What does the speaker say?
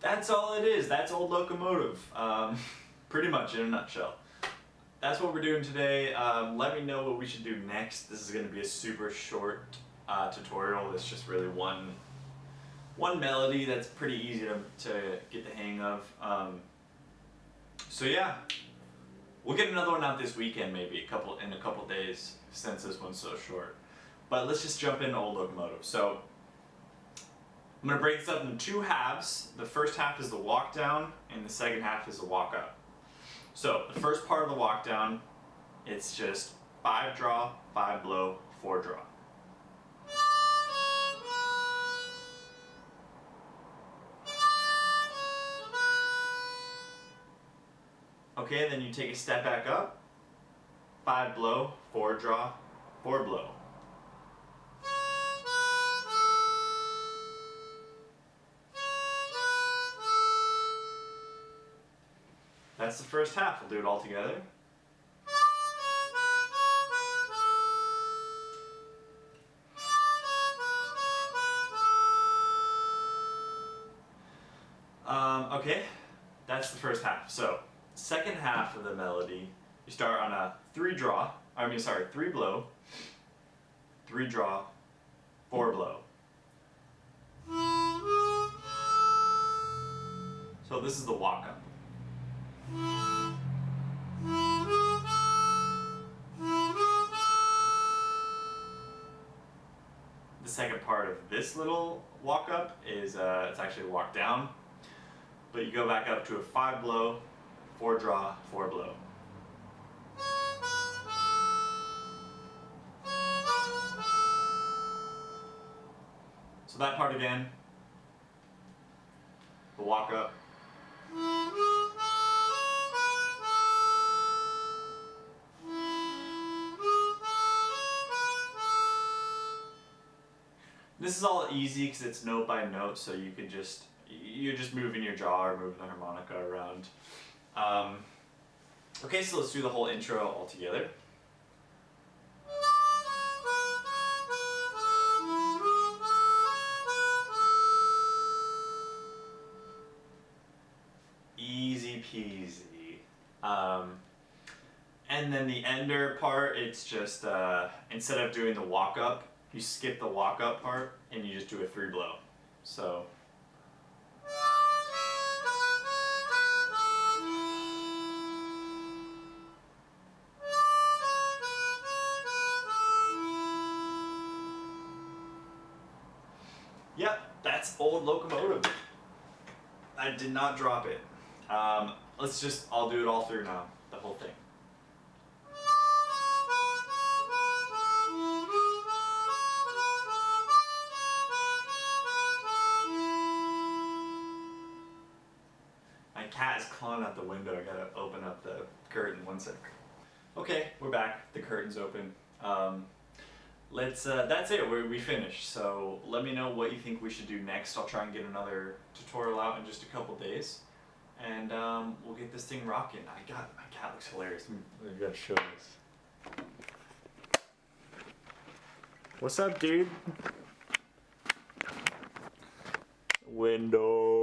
that's all it is. That's old Locomotive. Pretty much in a nutshell. That's what we're doing today. Let me know what we should do next. This is going to be a super short tutorial. It's just really one melody that's pretty easy to get the hang of. So yeah, we'll get another one out this weekend, maybe in a couple days, since this one's so short. But let's just jump into old Locomotive. So I'm going to break this up into two halves. The first half is the walk down, and the second half is the walk up. So the first part of the walk down, it's just 5 draw, 5 blow, 4 draw. Okay, then you take a step back up, 5 blow, 4 draw, 4 blow. That's the first half. We'll do it all together. Okay, that's the first half. So, second half of the melody, you start on a 3 blow, 3 draw, 4 blow. So this is the walk up. The second part of this little walk up is it's actually a walk down, but you go back up to a 5 blow, 4 draw, 4 blow. So that part again, the walk up. This is all easy because it's note by note, so you can you're just moving your jaw or moving the harmonica around. Okay, so let's do the whole intro all together. Easy peasy. And then the ender part, it's just, instead of doing the walk up, you skip the walk up part and you just do a 3 blow. So. Yep, that's old Locomotive. I did not drop it. I'll do it all through now, the whole thing. My cat is clawing out the window. I gotta open up the curtain, 1 sec. Okay, we're back. The curtain's open. That's it, we finished. So let me know what you think we should do next. I'll try and get another tutorial out in just a couple days. And we'll get this thing rocking. My cat looks hilarious. I gotta show this. What's up, dude? Window.